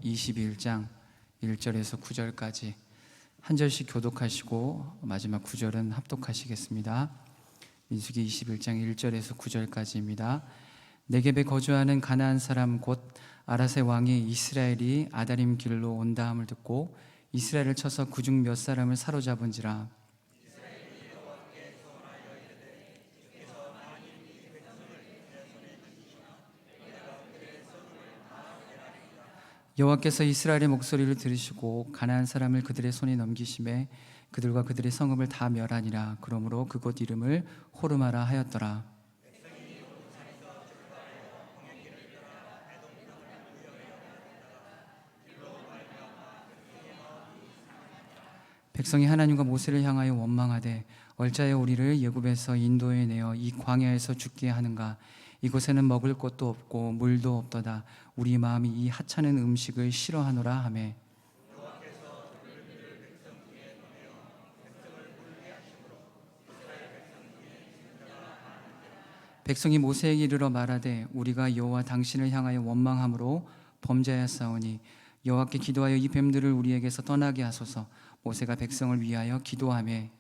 21장 1절에서 9절까지 한 절씩 교독하시고 마지막 9절은 합독하시겠습니다. 민수기 21장 1절에서 9절까지입니다. 네겝에 거주하는 가나안 사람 곧 아랏의 왕이 이스라엘이 아다림 길로 온다함을 듣고 이스라엘을 쳐서 그중 몇 사람을 사로잡은지라. 여호와께서 이스라엘의 목소리를 들으시고 가나안 사람을 그들의 손에 넘기심에 그들과 그들의 성읍을 다 멸하니라. 그러므로 그곳 이름을 호르마라 하였더라. 백성이 하나님과 모세를 향하여 원망하되 얼짜여 우리를 애굽에서 인도해 내어 이 광야에서 죽게 하는가? 이곳에는 먹을 것도 없고 물도 없도다. 우리 마음이 이 하찮은 음식을 싫어하노라 하매 백성이 모세에게 이르러 말하되 우리가 여호와 당신을 향하여 원망함으로 범죄하였사오니 여호와께 기도하여 이 뱀들을 우리에게서 떠나게 하소서. 모세가 백성을 위하여 기도하매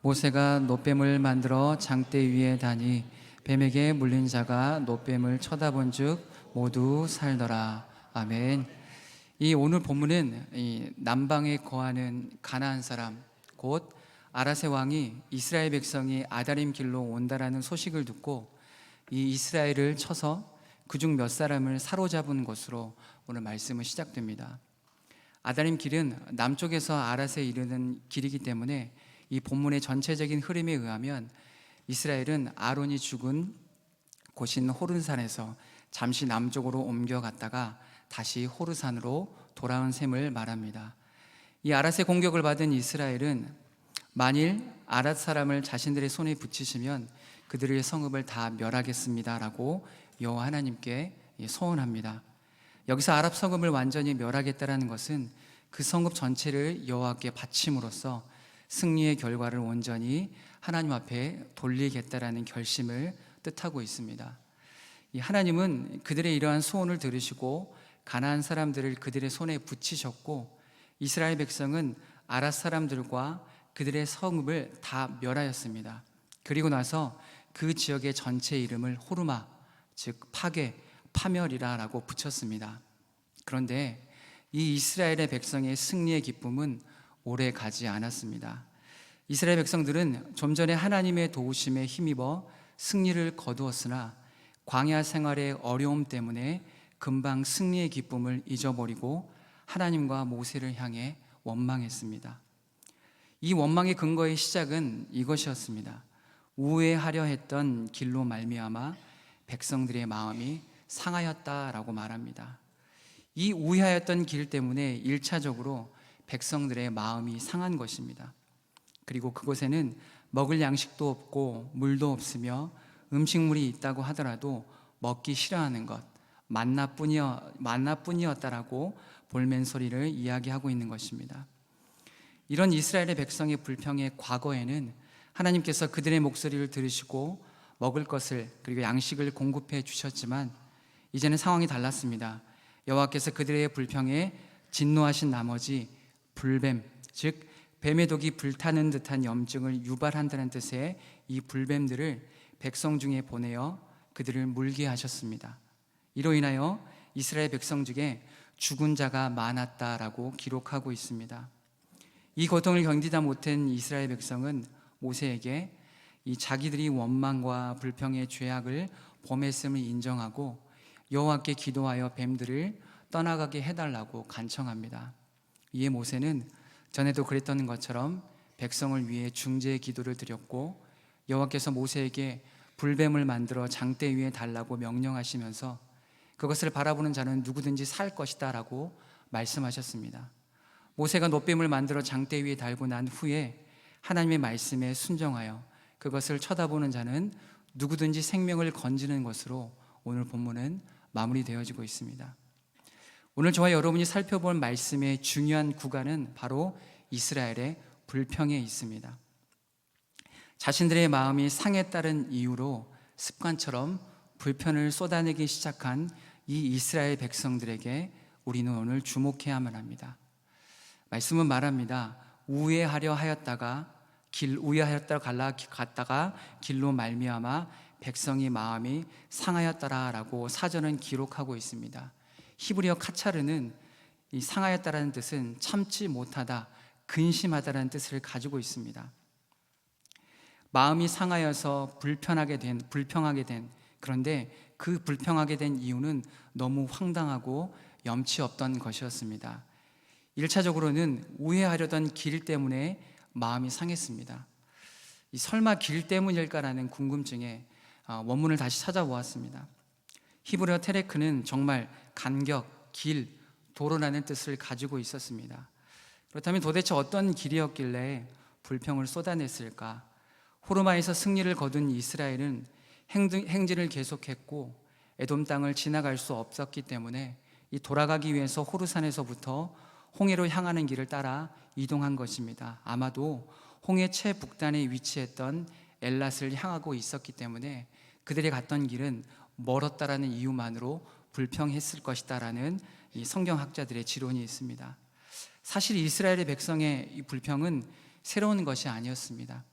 모세가 놋뱀을 만들어 장대 위에 다니 뱀에게 물린 자가 놋뱀을 쳐다본즉 모두 살더라. 아멘. 이 오늘 본문은 이 남방에 거하는 가나안 사람 곧 아랏의 왕이 이스라엘 백성이 아다림 길로 온다라는 소식을 듣고 이 이스라엘을 쳐서 그중 몇 사람을 사로잡은 것으로 오늘 말씀은 시작됩니다. 아다림 길은 남쪽에서 아랏에 이르는 길이기 때문에 이 본문의 전체적인 흐름에 의하면 이스라엘은 아론이 죽은 곳인 호른산에서 잠시 남쪽으로 옮겨갔다가 다시 호르산으로 돌아온 셈을 말합니다. 이 아랏의 공격을 받은 이스라엘은 만일 아랏 사람을 자신들의 손에 붙이시면 그들의 성읍을 다 멸하겠습니다 라고 여호와 하나님께 소원합니다. 여기서 아랍 성읍을 완전히 멸하겠다라는 것은 그 성읍 전체를 여호와께 바침으로써 승리의 결과를 온전히 하나님 앞에 돌리겠다라는 결심을 뜻하고 있습니다. 이 하나님은 그들의 이러한 소원을 들으시고 가나안 사람들을 그들의 손에 붙이셨고 이스라엘 백성은 아랏 사람들과 그들의 성읍을 다 멸하였습니다. 그리고 나서 그 지역의 전체 이름을 호르마, 즉 파괴, 파멸이라고 붙였습니다. 그런데 이 이스라엘의 백성의 승리의 기쁨은 오래 가지 않았습니다. 이스라엘 백성들은 좀 전에 하나님의 도우심에 힘입어 승리를 거두었으나 광야 생활의 어려움 때문에 금방 승리의 기쁨을 잊어버리고 하나님과 모세를 향해 원망했습니다. 이 원망의 근거의 시작은 이것이었습니다. 우회하려 했던 길로 말미암아 백성들의 마음이 상하였다라고 말합니다. 이 우회하였던 길 때문에 1차적으로 백성들의 마음이 상한 것입니다. 그리고 그곳에는 먹을 양식도 없고 물도 없으며 음식물이 있다고 하더라도 먹기 싫어하는 것, 만나뿐이었다라고 볼멘소리를 이야기하고 있는 것입니다. 이런 이스라엘의 백성의 불평의 과거에는 하나님께서 그들의 목소리를 들으시고 먹을 것을 그리고 양식을 공급해 주셨지만 이제는 상황이 달랐습니다. 여호와께서 그들의 불평에 진노하신 나머지 불뱀, 즉 뱀의 독이 불타는 듯한 염증을 유발한다는 뜻의 이 불뱀들을 백성 중에 보내어 그들을 물게 하셨습니다. 이로 인하여 이스라엘 백성 중에 죽은 자가 많았다라고 기록하고 있습니다. 이 고통을 견디다 못한 이스라엘 백성은 모세에게 이 자기들이 원망과 불평의 죄악을 범했음을 인정하고 여호와께 기도하여 뱀들을 떠나가게 해달라고 간청합니다. 이에 모세는 전에도 그랬던 것처럼 백성을 위해 중재의 기도를 드렸고 여호와께서 모세에게 불뱀을 만들어 장대 위에 달라고 명령하시면서 그것을 바라보는 자는 누구든지 살 것이다 라고 말씀하셨습니다. 모세가 놋뱀을 만들어 장대 위에 달고 난 후에 하나님의 말씀에 순종하여 그것을 쳐다보는 자는 누구든지 생명을 건지는 것으로 오늘 본문은 마무리되어지고 있습니다. 오늘 저와 여러분이 살펴볼 말씀의 중요한 구간은 바로 이스라엘의 불평에 있습니다. 자신들의 마음이 상에 따른 이유로 습관처럼 불편을 쏟아내기 시작한 이 이스라엘 백성들에게 우리는 오늘 주목해야만 합니다. 말씀은 말합니다. 우회하였다가 갔다가 길로 말미암아 백성이 마음이 상하였더라라고 사전은 기록하고 있습니다. 히브리어 카차르는 이 상하였다라는 뜻은 참지 못하다, 근심하다라는 뜻을 가지고 있습니다. 마음이 상하여서 불평하게 된, 그런데 그 불평하게 된 이유는 너무 황당하고 염치 없던 것이었습니다. 1차적으로는 우회하려던 길 때문에 마음이 상했습니다. 설마 길 때문일까라는 궁금증에 원문을 다시 찾아보았습니다. 히브리어 테레크는 정말 간격, 길, 도로라는 뜻을 가지고 있었습니다. 그렇다면 도대체 어떤 길이었길래 불평을 쏟아냈을까? 호르마에서 승리를 거둔 이스라엘은 행진을 계속했고 에돔 땅을 지나갈 수 없었기 때문에 이 돌아가기 위해서 호르산에서부터 홍해로 향하는 길을 따라 이동한 것입니다. 아마도 홍해 최북단에 위치했던 엘랏을 향하고 있었기 때문에 그들이 갔던 길은 멀었다라는 이유만으로 불평했을 것이다라는 이 성경학자들의 지론이 있습니다. 사실 이스라엘의 백성의 이 불평은 새로운 것이 아니었습니다.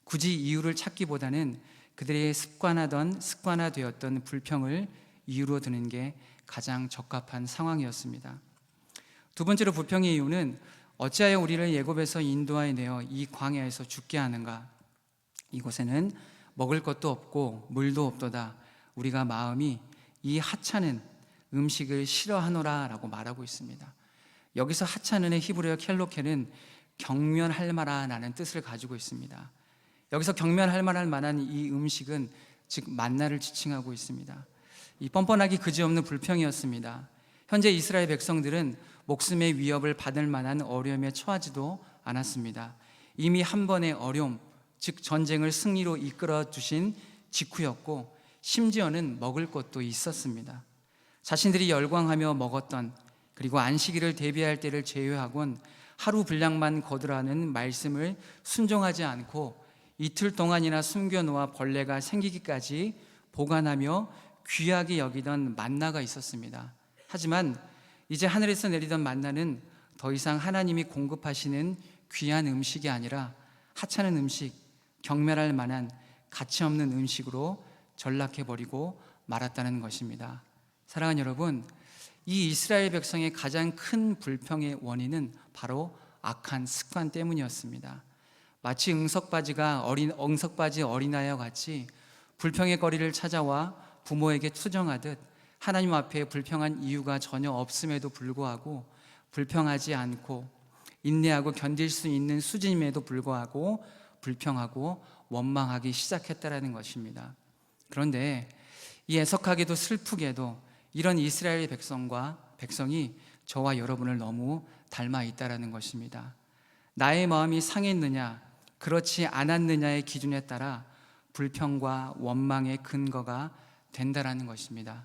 굳이 이유를 찾기보다는 그들의 습관화되었던 불평을 이유로 드는 게 가장 적합한 상황이었습니다. 두 번째로 불평의 이유는 어찌하여 우리를 애굽에서 인도하여 내어 이 광야에서 죽게 하는가? 이곳에는 먹을 것도 없고 물도 없도다. 우리가 마음이 이 하찮은 음식을 싫어하노라 라고 말하고 있습니다. 여기서 하찮은의 히브리어 켈로케는 경멸할 만하라는 뜻을 가지고 있습니다. 여기서 경멸할 만한 이 음식은 즉 만나를 지칭하고 있습니다. 이 뻔뻔하기 그지없는 불평이었습니다. 현재 이스라엘 백성들은 목숨의 위협을 받을 만한 어려움에 처하지도 않았습니다. 이미 한 번의 어려움, 즉 전쟁을 승리로 이끌어 주신 직후였고 심지어는 먹을 것도 있었습니다. 자신들이 열광하며 먹었던, 그리고 안식일을 대비할 때를 제외하곤 하루 분량만 거두라는 말씀을 순종하지 않고 이틀 동안이나 숨겨놓아 벌레가 생기기까지 보관하며 귀하게 여기던 만나가 있었습니다. 하지만 이제 하늘에서 내리던 만나는 더 이상 하나님이 공급하시는 귀한 음식이 아니라 하찮은 음식, 경멸할 만한 가치 없는 음식으로 전락해버리고 말았다는 것입니다. 사랑하는 여러분, 이 이스라엘 백성의 가장 큰 불평의 원인은 바로 악한 습관 때문이었습니다. 마치 응석바지 어린아이와 같이 불평의 거리를 찾아와 부모에게 투정하듯 하나님 앞에 불평한 이유가 전혀 없음에도 불구하고 불평하지 않고 인내하고 견딜 수 있는 수준임에도 불구하고 불평하고 원망하기 시작했다라는 것입니다. 그런데 이 애석하게도 슬프게도 이런 이스라엘 백성이 저와 여러분을 너무 닮아 있다라는 것입니다. 나의 마음이 상했느냐, 그렇지 않았느냐의 기준에 따라 불평과 원망의 근거가 된다라는 것입니다.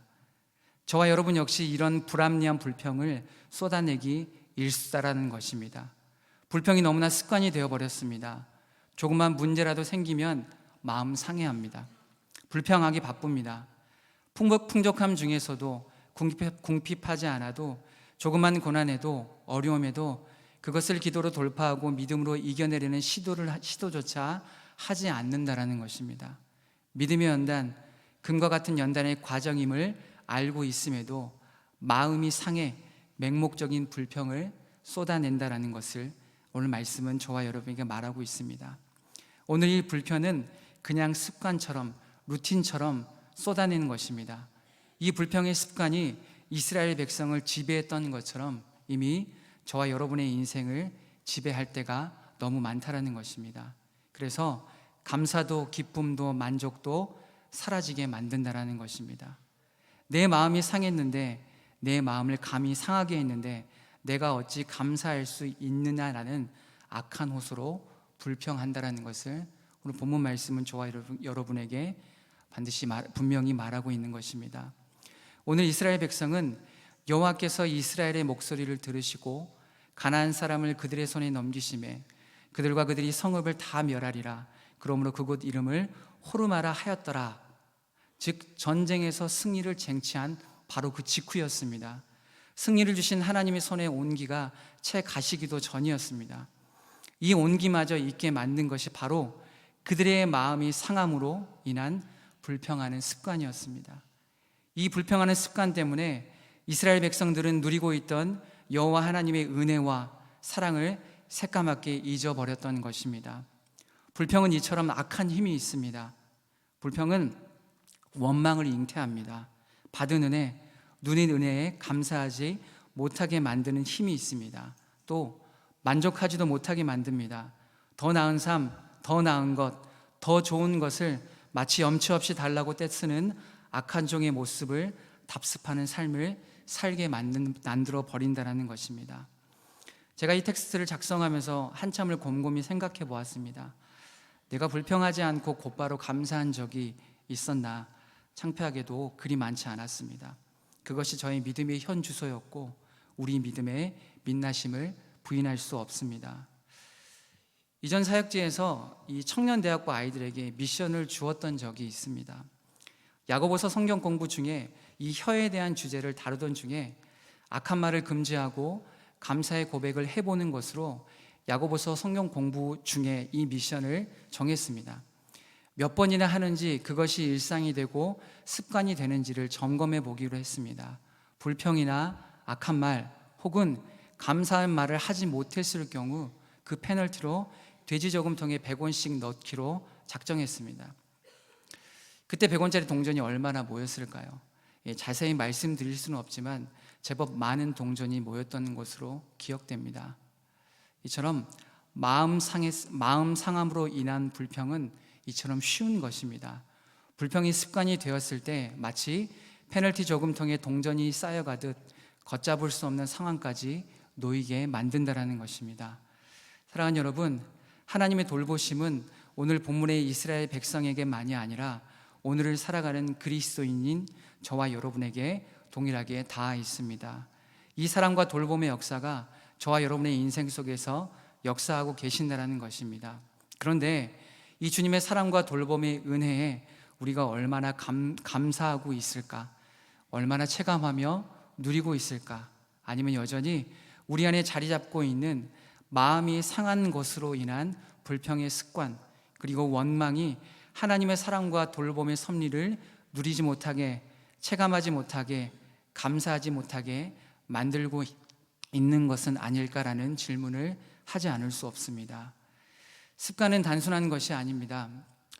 저와 여러분 역시 이런 불합리한 불평을 쏟아내기 일수다라는 것입니다. 불평이 너무나 습관이 되어버렸습니다. 조그만 문제라도 생기면 마음 상해합니다. 불평하기 바쁩니다. 풍족함 중에서도 궁핍하지 않아도 조그만 고난에도 어려움에도 그것을 기도로 돌파하고 믿음으로 이겨내려는 시도조차 하지 않는다라는 것입니다. 믿음의 연단, 금과 같은 연단의 과정임을 알고 있음에도 마음이 상해 맹목적인 불평을 쏟아낸다라는 것을 오늘 말씀은 저와 여러분에게 말하고 있습니다. 오늘 이 불평은 그냥 습관처럼, 루틴처럼 쏟아내는 것입니다. 이 불평의 습관이 이스라엘 백성을 지배했던 것처럼 이미 저와 여러분의 인생을 지배할 때가 너무 많다라는 것입니다. 그래서 감사도 기쁨도 만족도 사라지게 만든다라는 것입니다. 내 마음이 상했는데, 내 마음을 감히 상하게 했는데 내가 어찌 감사할 수 있느냐라는 악한 호소로 불평한다라는 것을 오늘 본문 말씀은 저와 여러분에게 반드시 분명히 말하고 있는 것입니다. 오늘 이스라엘 백성은 여호와께서 이스라엘의 목소리를 들으시고 가나안 사람을 그들의 손에 넘기심에 그들과 그들이 성읍을 다 멸하리라, 그러므로 그곳 이름을 호르마라 하였더라. 즉 전쟁에서 승리를 쟁취한 바로 그 직후였습니다. 승리를 주신 하나님의 손에 온기가 채 가시기도 전이었습니다. 이 온기마저 있게 만든 것이 바로 그들의 마음이 상함으로 인한 불평하는 습관이었습니다. 이 불평하는 습관 때문에 이스라엘 백성들은 누리고 있던 여호와 하나님의 은혜와 사랑을 새까맣게 잊어버렸던 것입니다. 불평은 이처럼 악한 힘이 있습니다. 불평은 원망을 잉태합니다. 받은 은혜, 누린 은혜에 감사하지 못하게 만드는 힘이 있습니다. 또 만족하지도 못하게 만듭니다. 더 나은 삶, 더 나은 것, 더 좋은 것을 마치 염치 없이 달라고 떼쓰는 악한 종의 모습을 답습하는 삶을 살게 만들어 버린다는 것입니다. 제가 이 텍스트를 작성하면서 한참을 곰곰이 생각해 보았습니다. 내가 불평하지 않고 곧바로 감사한 적이 있었나? 창피하게도 그리 많지 않았습니다. 그것이 저의 믿음의 현 주소였고 우리 믿음의 민낯임을 부인할 수 없습니다. 이전 사역지에서 이 청년대학부 아이들에게 미션을 주었던 적이 있습니다. 야고보서 성경 공부 중에 이 혀에 대한 주제를 다루던 중에 악한 말을 금지하고 감사의 고백을 해보는 것으로 야고보서 성경 공부 중에 이 미션을 정했습니다. 몇 번이나 하는지 그것이 일상이 되고 습관이 되는지를 점검해 보기로 했습니다. 불평이나 악한 말 혹은 감사한 말을 하지 못했을 경우 그 페널티로 돼지 저금통에 100원씩 넣기로 작정했습니다. 그때 100원짜리 동전이 얼마나 모였을까요? 자세히 말씀드릴 수는 없지만 제법 많은 동전이 모였던 것으로 기억됩니다. 이처럼 마음 상함으로 인한 불평은 이처럼 쉬운 것입니다. 불평이 습관이 되었을 때 마치 페널티 저금통에 동전이 쌓여가듯 걷잡을 수 없는 상황까지 놓이게 만든다는 것입니다. 사랑하는 여러분, 하나님의 돌보심은 오늘 본문의 이스라엘 백성에게만이 아니라 오늘을 살아가는 그리스도인인 저와 여러분에게 동일하게 닿아 있습니다. 이 사랑과 돌봄의 역사가 저와 여러분의 인생 속에서 역사하고 계신다는 것입니다. 그런데 이 주님의 사랑과 돌봄의 은혜에 우리가 얼마나 감사하고 있을까? 얼마나 체감하며 누리고 있을까? 아니면 여전히 우리 안에 자리 잡고 있는 마음이 상한 것으로 인한 불평의 습관, 그리고 원망이 하나님의 사랑과 돌봄의 섭리를 누리지 못하게, 체감하지 못하게, 감사하지 못하게 만들고 있는 것은 아닐까라는 질문을 하지 않을 수 없습니다. 습관은 단순한 것이 아닙니다.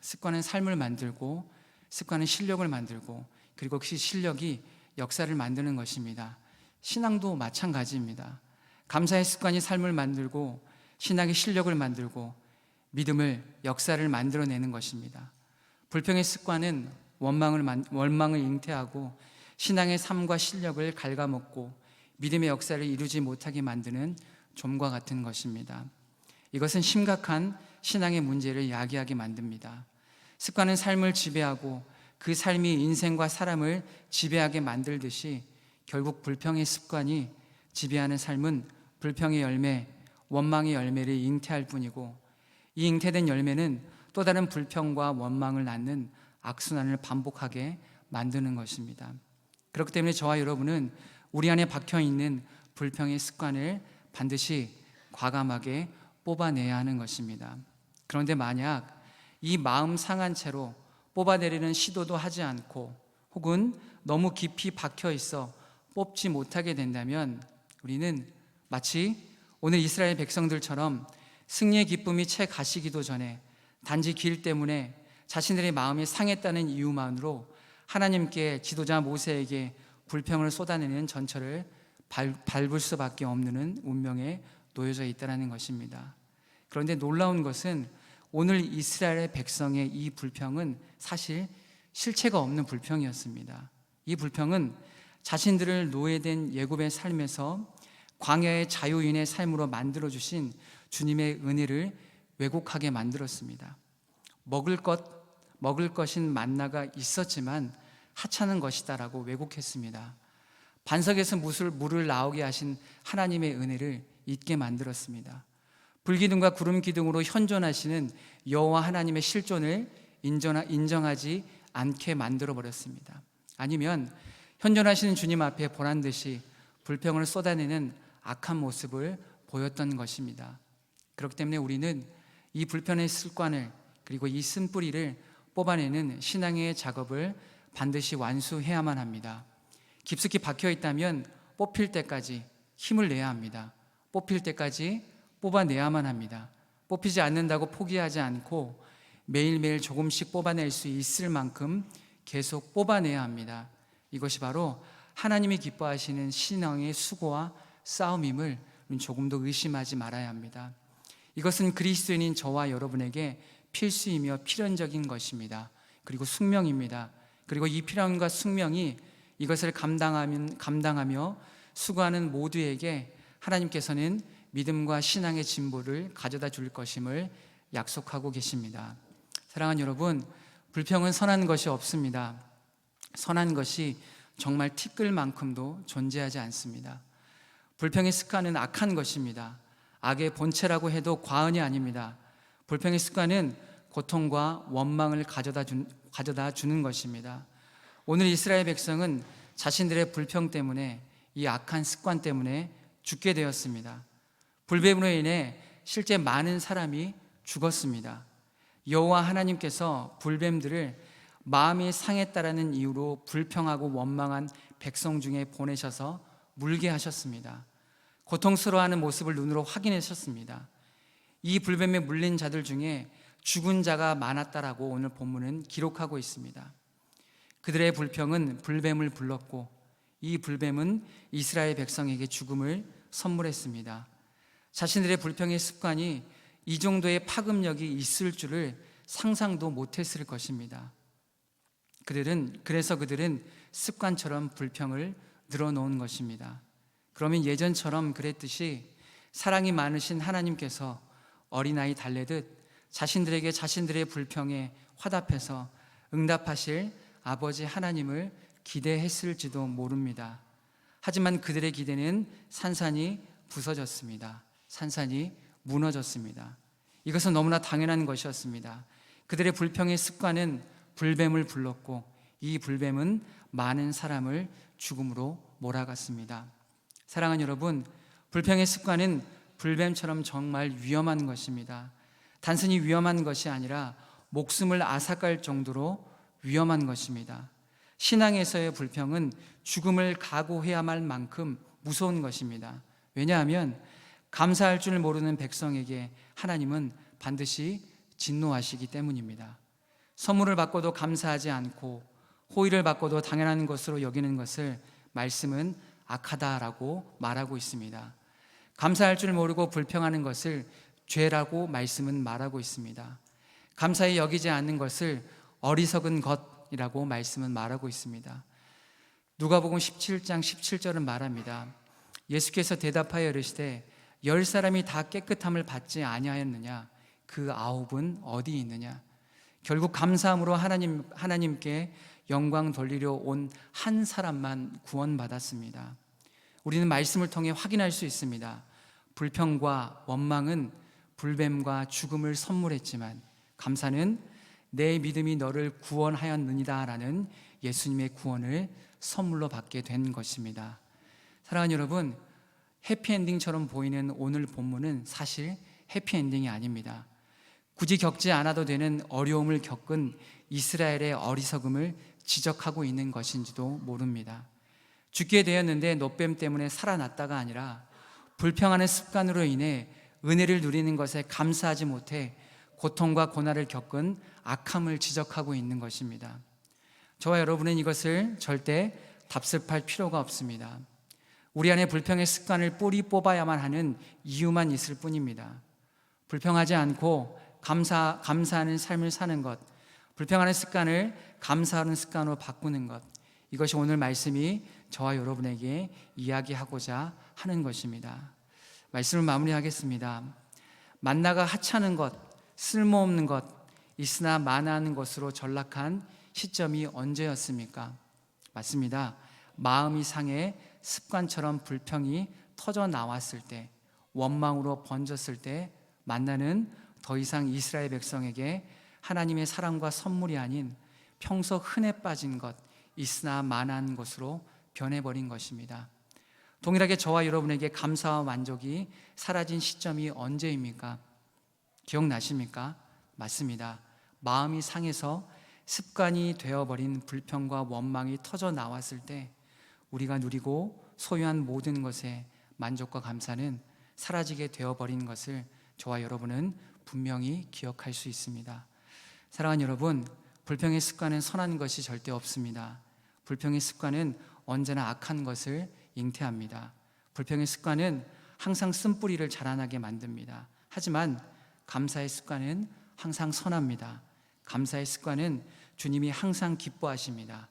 습관은 삶을 만들고, 습관은 실력을 만들고, 그리고 그 실력이 역사를 만드는 것입니다. 신앙도 마찬가지입니다. 감사의 습관이 삶을 만들고, 신앙의 실력을 만들고, 믿음을, 역사를 만들어내는 것입니다. 불평의 습관은 원망을 잉태하고 신앙의 삶과 실력을 갉아먹고 믿음의 역사를 이루지 못하게 만드는 좀과 같은 것입니다. 이것은 심각한 신앙의 문제를 야기하게 만듭니다. 습관은 삶을 지배하고 그 삶이 인생과 사람을 지배하게 만들듯이 결국 불평의 습관이 지배하는 삶은 불평의 열매, 원망의 열매를 잉태할 뿐이고 이 잉태된 열매는 또 다른 불평과 원망을 낳는 악순환을 반복하게 만드는 것입니다. 그렇기 때문에 저와 여러분은 우리 안에 박혀있는 불평의 습관을 반드시 과감하게 뽑아내야 하는 것입니다. 그런데 만약 이 마음 상한 채로 뽑아내려는 시도도 하지 않고 혹은 너무 깊이 박혀 있어 뽑지 못하게 된다면 우리는 마치 오늘 이스라엘 백성들처럼 승리의 기쁨이 채 가시기도 전에 단지 길 때문에 자신들의 마음이 상했다는 이유만으로 하나님께 지도자 모세에게 불평을 쏟아내는 전철을 밟을 수밖에 없는 운명에 놓여져 있다는 것입니다. 그런데 놀라운 것은 오늘 이스라엘 백성의 이 불평은 사실 실체가 없는 불평이었습니다. 이 불평은 자신들을 노예된 예굽의 삶에서 광야의 자유인의 삶으로 만들어주신 주님의 은혜를 왜곡하게 만들었습니다. 먹을 것인 만나가 있었지만 하찮은 것이다라고 왜곡했습니다. 반석에서 물을 나오게 하신 하나님의 은혜를 잊게 만들었습니다. 불기둥과 구름기둥으로 현존하시는 여호와 하나님의 실존을 인정하지 않게 만들어 버렸습니다. 아니면 현존하시는 주님 앞에 보란듯이 불평을 쏟아내는 악한 모습을 보였던 것입니다. 그렇기 때문에 우리는 이 불편의 습관을, 그리고 이 쓴뿌리를 뽑아내는 신앙의 작업을 반드시 완수해야만 합니다. 깊숙이 박혀 있다면 뽑힐 때까지 힘을 내야 합니다. 뽑힐 때까지 뽑아내야만 합니다. 뽑히지 않는다고 포기하지 않고 매일매일 조금씩 뽑아낼 수 있을 만큼 계속 뽑아내야 합니다. 이것이 바로 하나님이 기뻐하시는 신앙의 수고와 싸움임을 조금도 의심하지 말아야 합니다. 이것은 그리스도인인 저와 여러분에게 필수이며 필연적인 것입니다. 그리고 숙명입니다. 그리고 이 필연과 숙명이 이것을 감당하며 수고하는 모두에게 하나님께서는 믿음과 신앙의 진보를 가져다 줄 것임을 약속하고 계십니다. 사랑하는 여러분, 불평은 선한 것이 없습니다. 선한 것이 정말 티끌만큼도 존재하지 않습니다. 불평의 습관은 악한 것입니다. 악의 본체라고 해도 과언이 아닙니다. 불평의 습관은 고통과 원망을 가져다 주는 것입니다. 오늘 이스라엘 백성은 자신들의 불평 때문에, 이 악한 습관 때문에 죽게 되었습니다. 불뱀으로 인해 실제 많은 사람이 죽었습니다. 여호와 하나님께서 불뱀들을 마음이 상했다라는 이유로 불평하고 원망한 백성 중에 보내셔서 물게 하셨습니다. 고통스러워하는 모습을 눈으로 확인하셨습니다. 이 불뱀에 물린 자들 중에 죽은 자가 많았다라고 오늘 본문은 기록하고 있습니다. 그들의 불평은 불뱀을 불렀고, 이 불뱀은 이스라엘 백성에게 죽음을 선물했습니다. 자신들의 불평의 습관이 이 정도의 파급력이 있을 줄을 상상도 못했을 것입니다. 그래서 그들은 습관처럼 불평을 늘어놓은 것입니다. 그러면 예전처럼 그랬듯이 사랑이 많으신 하나님께서 어린아이 달래듯 자신들에게 자신들의 불평에 화답해서 응답하실 아버지 하나님을 기대했을지도 모릅니다. 하지만 그들의 기대는 산산이 부서졌습니다. 산산이 무너졌습니다. 이것은 너무나 당연한 것이었습니다. 그들의 불평의 습관은 불뱀을 불렀고, 이 불뱀은 많은 사람을 죽음으로 몰아갔습니다. 사랑하는 여러분, 불평의 습관은 불뱀처럼 정말 위험한 것입니다. 단순히 위험한 것이 아니라 목숨을 앗아갈 정도로 위험한 것입니다. 신앙에서의 불평은 죽음을 각오해야만 할 만큼 무서운 것입니다. 왜냐하면 감사할 줄 모르는 백성에게 하나님은 반드시 진노하시기 때문입니다. 선물을 받고도 감사하지 않고 호의를 받고도 당연한 것으로 여기는 것을 말씀은 악하다라고 말하고 있습니다. 감사할 줄 모르고 불평하는 것을 죄라고 말씀은 말하고 있습니다. 감사히 여기지 않는 것을 어리석은 것이라고 말씀은 말하고 있습니다. 누가복음 17장 17절은 말합니다. 예수께서 대답하여 이르시되 10사람이 다 깨끗함을 받지 아니하였느냐? 그 9은 어디 있느냐? 결국 감사함으로 하나님께 영광 돌리려 온 한 사람만 구원받았습니다. 우리는 말씀을 통해 확인할 수 있습니다. 불평과 원망은 불뱀과 죽음을 선물했지만 감사는 내 믿음이 너를 구원하였느니라 라는 예수님의 구원을 선물로 받게 된 것입니다. 사랑하는 여러분, 해피엔딩처럼 보이는 오늘 본문은 사실 해피엔딩이 아닙니다. 굳이 겪지 않아도 되는 어려움을 겪은 이스라엘의 어리석음을 지적하고 있는 것인지도 모릅니다. 죽게 되었는데 노뱀 때문에 살아났다가 아니라 불평하는 습관으로 인해 은혜를 누리는 것에 감사하지 못해 고통과 고난을 겪은 악함을 지적하고 있는 것입니다. 저와 여러분은 이것을 절대 답습할 필요가 없습니다. 우리 안에 불평의 습관을 뿌리 뽑아야만 하는 이유만 있을 뿐입니다. 불평하지 않고 감사하는 삶을 사는 것, 불평하는 습관을 감사하는 습관으로 바꾸는 것, 이것이 오늘 말씀이 저와 여러분에게 이야기하고자 하는 것입니다. 말씀을 마무리하겠습니다. 만나가 하찮은 것, 쓸모없는 것, 있으나 마나하는 것으로 전락한 시점이 언제였습니까? 맞습니다. 마음이 상해 습관처럼 불평이 터져 나왔을 때, 원망으로 번졌을 때 만나는 더 이상 이스라엘 백성에게 하나님의 사랑과 선물이 아닌 평소 흔해 빠진 것, 있으나 만한 것으로 변해버린 것입니다. 동일하게 저와 여러분에게 감사와 만족이 사라진 시점이 언제입니까? 기억나십니까? 맞습니다. 마음이 상해서 습관이 되어버린 불평과 원망이 터져 나왔을 때 우리가 누리고 소유한 모든 것에 만족과 감사는 사라지게 되어버린 것을 저와 여러분은 분명히 기억할 수 있습니다. 사랑하는 여러분, 불평의 습관은 선한 것이 절대 없습니다. 불평의 습관은 언제나 악한 것을 잉태합니다. 불평의 습관은 항상 쓴뿌리를 자라나게 만듭니다. 하지만 감사의 습관은 항상 선합니다. 감사의 습관은 주님이 항상 기뻐하십니다.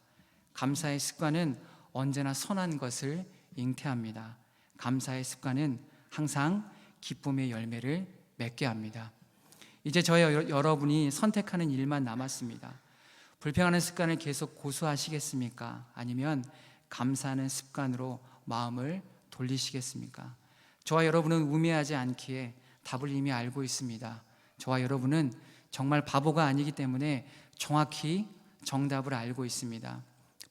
감사의 습관은 언제나 선한 것을 잉태합니다. 감사의 습관은 항상 기쁨의 열매를 맺게 합니다. 이제 저희 여러분이 선택하는 일만 남았습니다. 불평하는 습관을 계속 고수하시겠습니까? 아니면 감사하는 습관으로 마음을 돌리시겠습니까? 저와 여러분은 우매하지 않기에 답을 이미 알고 있습니다. 저와 여러분은 정말 바보가 아니기 때문에 정확히 정답을 알고 있습니다.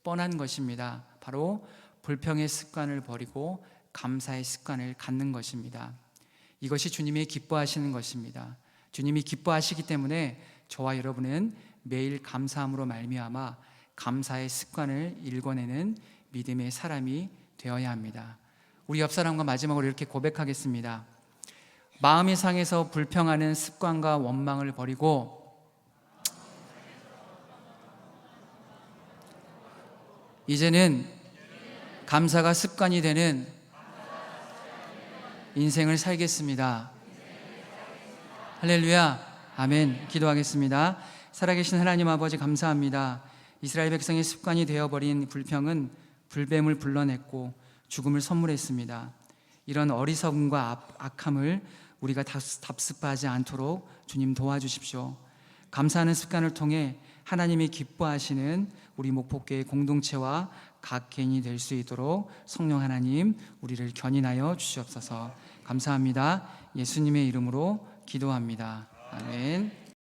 뻔한 것입니다. 바로 불평의 습관을 버리고 감사의 습관을 갖는 것입니다. 이것이 주님이 기뻐하시는 것입니다. 주님이 기뻐하시기 때문에 저와 여러분은 매일 감사함으로 말미암아 감사의 습관을 일궈내는 믿음의 사람이 되어야 합니다. 우리 옆 사람과 마지막으로 이렇게 고백하겠습니다. 마음이 상해서 불평하는 습관과 원망을 버리고 이제는 감사가 습관이 되는 인생을 살겠습니다. 할렐루야, 아멘. 기도하겠습니다. 살아계신 하나님 아버지 감사합니다. 이스라엘 백성의 습관이 되어버린 불평은 불뱀을 불러냈고 죽음을 선물했습니다. 이런 어리석음과 악함을 우리가 답습하지 않도록 주님 도와주십시오. 감사하는 습관을 통해 하나님이 기뻐하시는 우리 목포교회 공동체와 각 개인이 될 수 있도록 성령 하나님 우리를 견인하여 주시옵소서. 감사합니다. 예수님의 이름으로 기도합니다. 아멘.